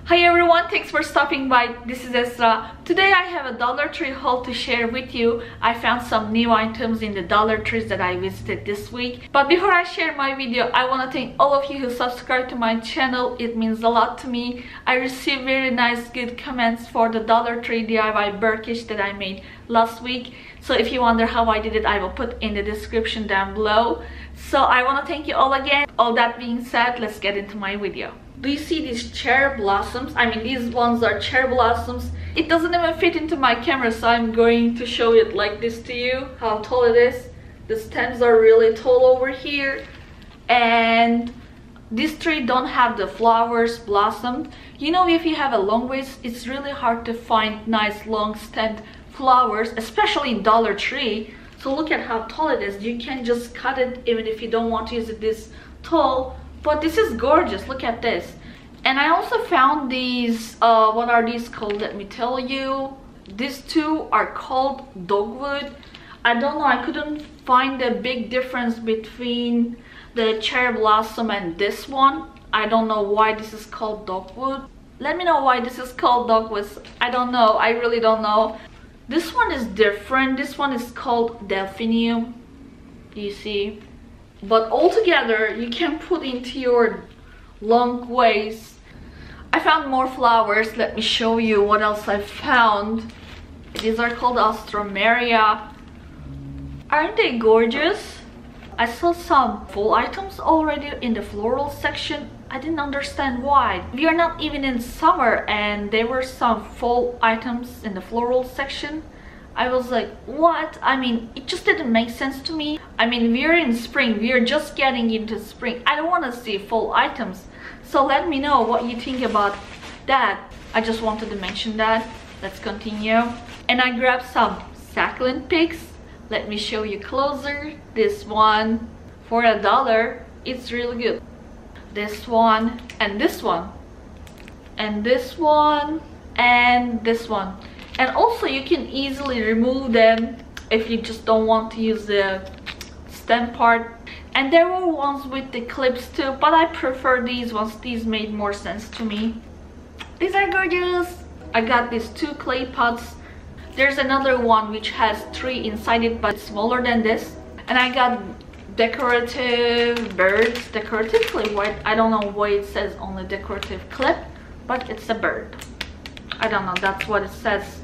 Hi everyone, thanks for stopping by. This is Esra. Today I have a Dollar Tree haul to share with you. I found some new items in the Dollar Trees that I visited this week. But before I share my video, I want to thank all of you who subscribe to my channel. It means a lot to me. I received very nice good comments for the Dollar Tree DIY BIRDCAGE that I made last week. So if you wonder how I did it, I will put in the description down below. So I want to thank you all again. All that being said, let's get into my video. Do you see these cherry blossoms? I mean, these ones are cherry blossoms. It doesn't even fit into my camera, so I'm going to show it like this to you, how tall it is. The stems are really tall over here. And these trees don't have the flowers blossomed. You know, if you have a long waist, it's really hard to find nice long stemmed flowers, especially in Dollar Tree. So look at how tall it is. You can just cut it even if you don't want to use it this tall. But this is gorgeous. Look at this. And I also found these, what are these called? Let me tell you. These two are called dogwood. I don't know, I couldn't find a big difference between the cherry blossom and this one. I don't know why this is called dogwood. Let me know why this is called dogwood. I don't know, I really don't know. This one is different. This one is called delphinium. You see? But altogether, you can put into your long waist. I found more flowers. Let me show you what else I found. These are called Astromeria. Aren't they gorgeous? I saw some fall items already in the floral section. I didn't understand why. We are not even in summer and there were some fall items in the floral section. I was like, what? I mean, it just didn't make sense to me. I mean, we're in spring. We're just getting into spring. I don't want to see fall items. So let me know what you think about that. I just wanted to mention that. Let's continue. And I grabbed some succulent picks. Let me show you closer. This one for $1. It's really good. This one and this one. And this one and this one. And also you can easily remove them if you just don't want to use the stem part. And there were ones with the clips too, but I prefer these ones. These made more sense to me. These are gorgeous. I got these two clay pots. There's another one which has 3 inside it, but it's smaller than this. And I got decorative birds, decorative clip. I don't know why it says only decorative clip, but it's a bird. I don't know, that's what it says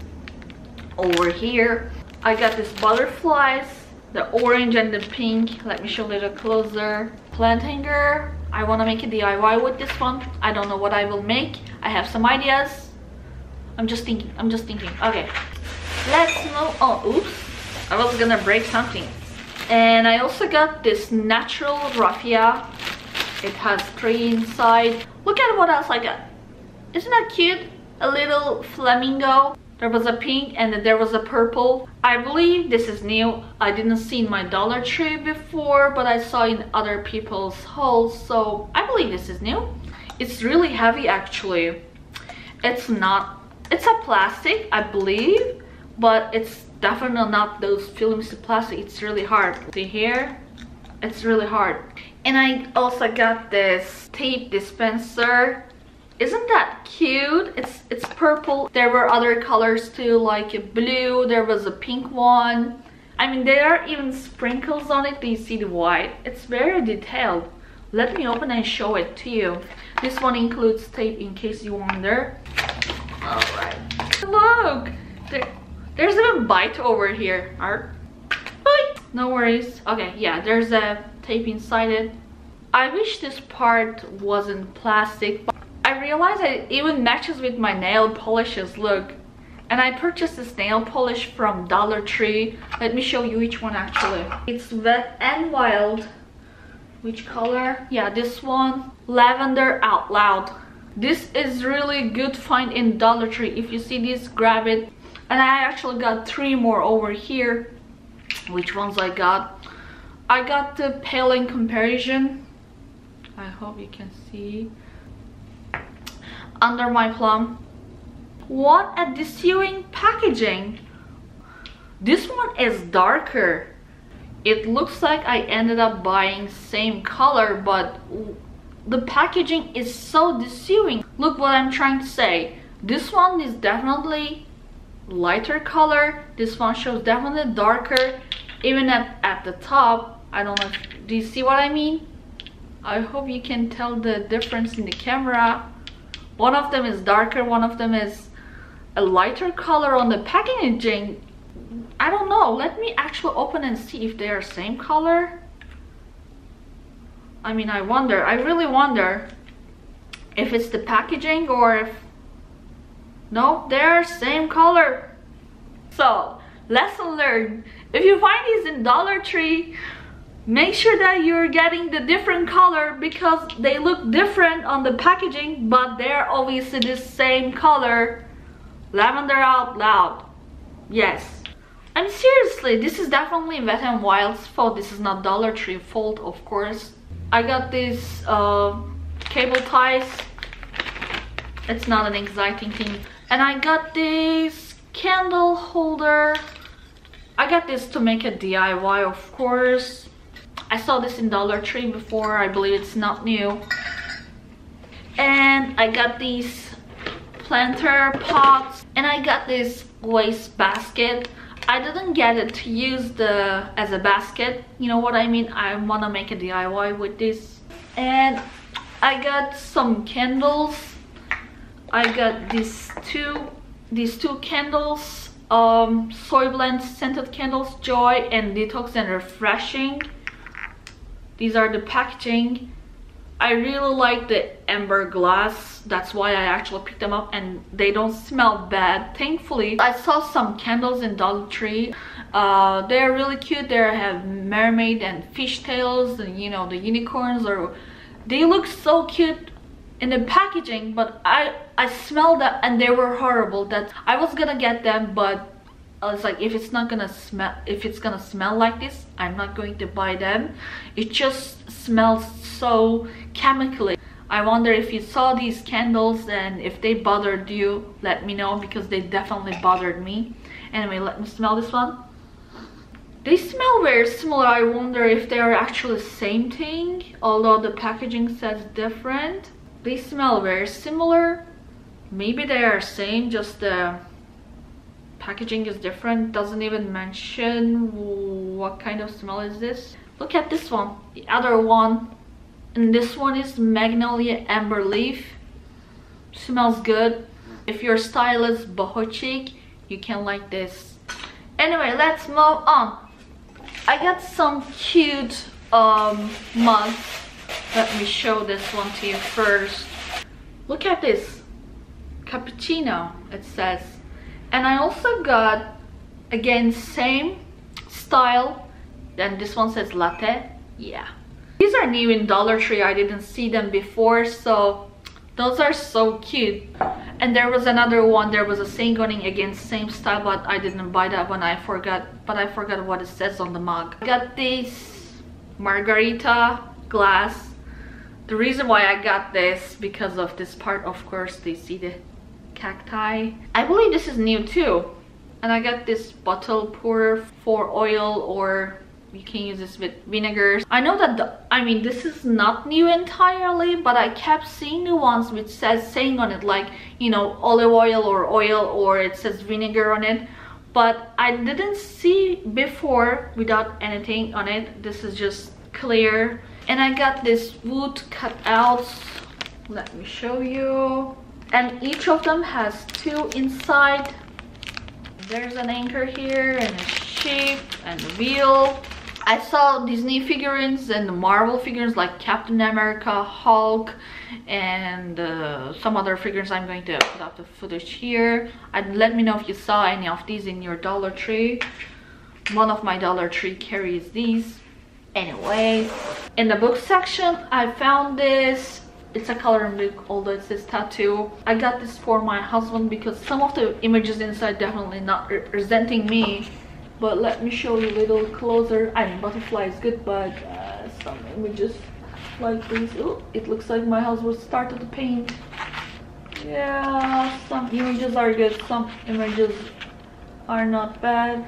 over here. I got these butterflies, the orange and the pink. Let me show a little closer. Plant hanger. I want to make a DIY with this one. I don't know what I will make. I have some ideas. I'm just thinking. Okay, let's move. Oh, oops, I was gonna break something. And I also got this natural raffia. It has 3 inside. Look at what else I got. Isn't that cute? A little flamingo. There was a pink and then there was a purple. I believe this is new. I didn't see in my Dollar Tree before, but I saw in other people's hauls, so I believe this is new. It's really heavy actually. It's a plastic, I believe, but it's definitely not those films of plastic. It's really hard. See here? It's really hard. And I also got this tape dispenser. Isn't that cute? It's purple. There were other colors too, like a blue. There was a pink one. I mean, there are even sprinkles on it. Do you see the white? It's very detailed. Let me open and show it to you. This one includes tape in case you wonder. All right. Look, there's a bite over here. No worries. Okay, yeah, there's a tape inside it. I wish this part wasn't plastic. I realized it even matches with my nail polishes, look. And I purchased this nail polish from Dollar Tree. Let me show you which one actually. It's Wet and Wild. Which color? Yeah, this one. Lavender Out Loud. This is really good find in Dollar Tree. If you see this, grab it. And I actually got 3 more over here. Which ones I got? I got the Pale in Comparison. I hope you can see. Under My Plum. What a deceiving packaging. This one is darker. It looks like I ended up buying same color, but the packaging is so deceiving. Look what I'm trying to say. This one is definitely lighter color. This one shows definitely darker. Even at the top, I don't know if, do you see what I mean? I hope you can tell the difference in the camera. One of them is darker, one of them is a lighter color on the packaging. I don't know. Let me actually open and see if they are same color. I mean, I really wonder if it's the packaging or if... No, they're same color. So, lesson learned. If you find these in Dollar Tree, make sure that you're getting the different color because they look different on the packaging, but they're obviously the same color. Lavender out loud. Yes. I mean, seriously, this is definitely Wet n Wild's fault. This is not Dollar Tree fault, of course. I got these cable ties. It's not an exciting thing. And I got this candle holder. I got this to make a DIY, of course. I saw this in Dollar Tree before. I believe it's not new. And I got these planter pots. And I got this waste basket. I didn't get it to use as a basket. You know what I mean? I want to make a DIY with this. And I got some candles. I got these two candles, soy blend scented candles, Joy and Detox and Refreshing. These are the packaging. I really like the amber glass. That's why I actually picked them up, and they don't smell bad, thankfully. I saw some candles in Dollar Tree. They're really cute. They have mermaid and fish tails and, you know, the unicorns, or they look so cute in the packaging, but I smelled that and they were horrible. That I was gonna get them, but I was like, if it's gonna smell like this, I'm not going to buy them. It just smells so chemically. I wonder if you saw these candles and if they bothered you, let me know, because they definitely bothered me. Anyway, let me smell this one. They smell very similar. I wonder if they are actually the same thing, although the packaging says different. They smell very similar. Maybe they are same, just the packaging is different. Doesn't even mention what kind of smell is this. Look at this one, the other one, and this one is Magnolia Amber Leaf. Smells good. If your style is boho chic, you can like this. Anyway, let's move on. I got some cute mugs. Let me show this one to you first. Look at this, cappuccino, it says. And I also got, again, same style. Then this one says latte. Yeah. These are new in Dollar Tree. I didn't see them before, so those are so cute. And there was another one. There was a saying going again, same style, but I didn't buy that one. I forgot what it says on the mug. I got this margarita glass. The reason why I got this, because of this part, of course, they see the cacti. I believe this is new too. And I got this bottle pour for oil, or you can use this with vinegars. I know that I mean, this is not new entirely, but I kept seeing the ones which says saying on it, like, you know, olive oil, or it says vinegar on it. But I didn't see before without anything on it. This is just clear. And I got this wood cutouts. Let me show you. And each of them has two inside. There's an anchor here, and a ship, and a wheel. I saw Disney figurines and Marvel figurines like Captain America, Hulk, and some other figures. I'm going to put up the footage here. And let me know if you saw any of these in your Dollar Tree. One of my Dollar Tree carries these. Anyway, in the book section, I found this. It's a coloring book, although it says tattoo. I got this for my husband because some of the images inside definitely not representing me. But let me show you a little closer. I mean, butterfly is good, but some images like this. Oh, it looks like my husband started to paint. Yeah, some images are good, some images are not bad.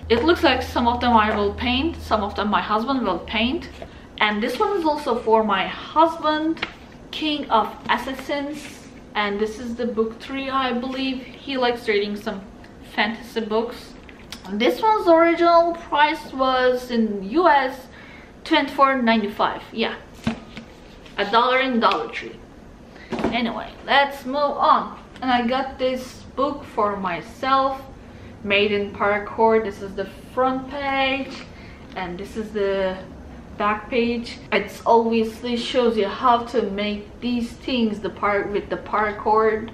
It looks like some of them I will paint, some of them my husband will paint. And this one is also for my husband, King of Assassins. And this is the book 3, I believe. He likes reading some fantasy books. This one's original price was in US $24.95. Yeah, $1 in Dollar Tree. Anyway, let's move on. And I got this book for myself, made in paracord. This is the front page and this is the back page. It obviously shows you how to make these things with the paracord.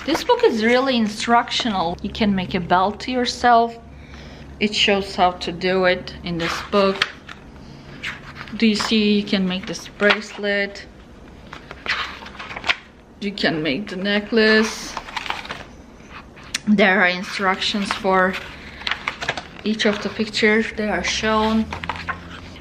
This book is really instructional. You can make a belt to yourself. It shows how to do it in this book. Do you see? You can make this bracelet. You can make the necklace. There are instructions for each of the pictures. They are shown.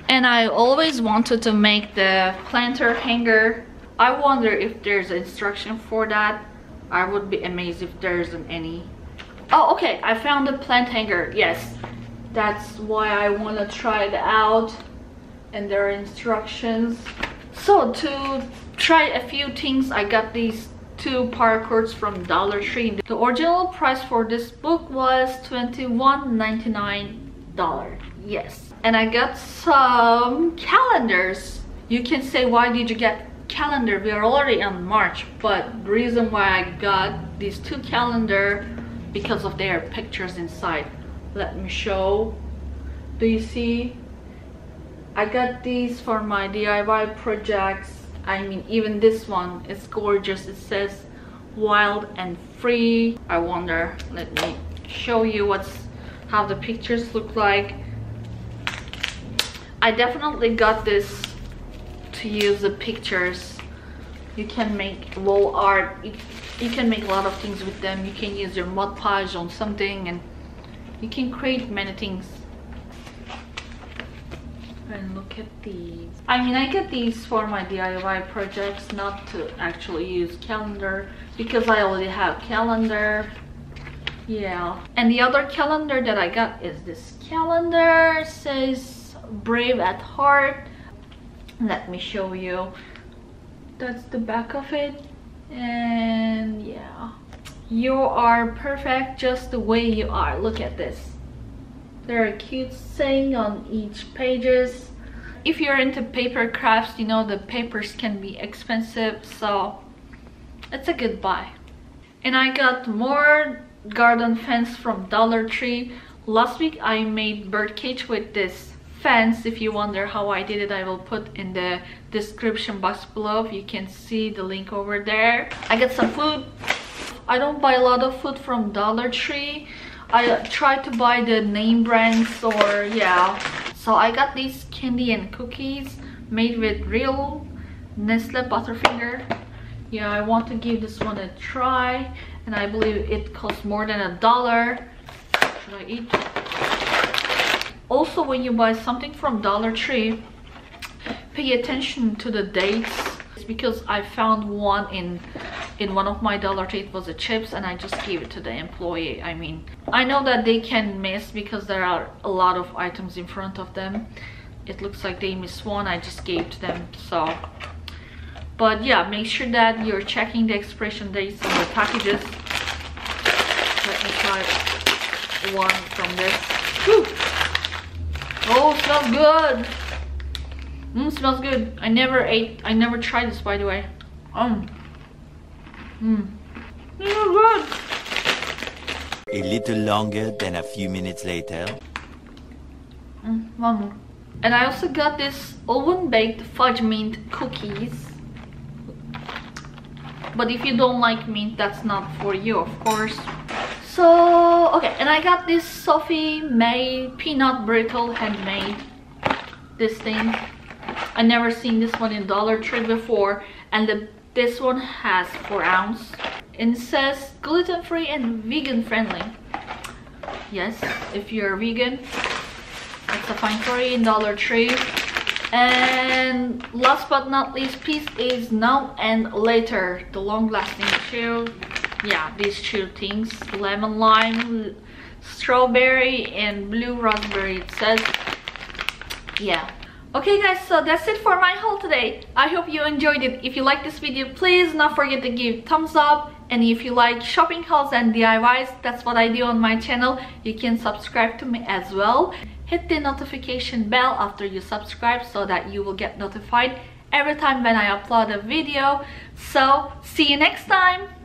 And I always wanted to make the planter hanger. I wonder if there's instruction for that. I would be amazed if there isn't any. Oh, okay, I found the plant hanger. Yes, that's why I want to try it out. And there are instructions. So to try a few things, I got these 2 paracords from Dollar Tree. The original price for this book was $21.99. Yes. And I got some calendars. You can say, why did you get calendar? We are already on March, but the reason why I got these 2 calendar because of their pictures inside. Let me show. Do you see? I got these for my DIY projects. I mean, even this one is gorgeous. It says wild and free. I wonder, let me show you how the pictures look like. I definitely got this to use the pictures. You can make wall art. You can make a lot of things with them. You can use your Mod Podge on something and you can create many things. And look at these. I mean, I get these for my DIY projects, not to actually use calendar because I already have calendar. Yeah. And the other calendar that I got is this calendar. It says Brave at Heart. Let me show you. That's the back of it. And yeah, you are perfect just the way you are. Look at this. There are cute saying on each pages. If you're into paper crafts, you know the papers can be expensive, so it's a good buy. And I got more garden fence from Dollar Tree. Last week I made birdcage with this fence. If you wonder how I did it, I will put in the description box below. You can see the link over there. I got some food. I don't buy a lot of food from Dollar Tree. I try to buy the name brands, or yeah. So I got these candy and cookies made with real Nestle Butterfinger. Yeah, I want to give this one a try, and I believe it costs more than $1. Should I eat? Also, when you buy something from Dollar Tree, pay attention to the dates. It's because I found one in one of my Dollar Tree. It was a chips and I just gave it to the employee. I mean, I know that they can miss because there are a lot of items in front of them. It looks like they missed one. I just gave to them. So, but yeah, make sure that you're checking the expiration dates on the packages. Let me try one from this. Whew. Oh, it smells good. Smells good. I never tried this, by the way. This is good. A little longer than a few minutes later. One more. And I also got this oven baked fudge mint cookies. But if you don't like mint, that's not for you, of course. So, okay, and I got this Sophie May peanut brittle handmade. This thing. I never seen this one in Dollar Tree before, and this one has 4 ounces. And it says gluten-free and vegan friendly. Yes, if you're vegan, that's a fine for you in Dollar Tree. And last but not least piece is Now and Later, the long-lasting chew. Yeah, these 2 things, lemon lime, strawberry and blue raspberry. It says, yeah, Okay guys, so that's it for my haul today. I hope you enjoyed it. If you like this video, please don't forget to give thumbs up. And if you like shopping hauls and DIYs, that's what I do on my channel, you can subscribe to me as well. Hit the notification bell after you subscribe so that you will get notified every time when I upload a video. So see you next time.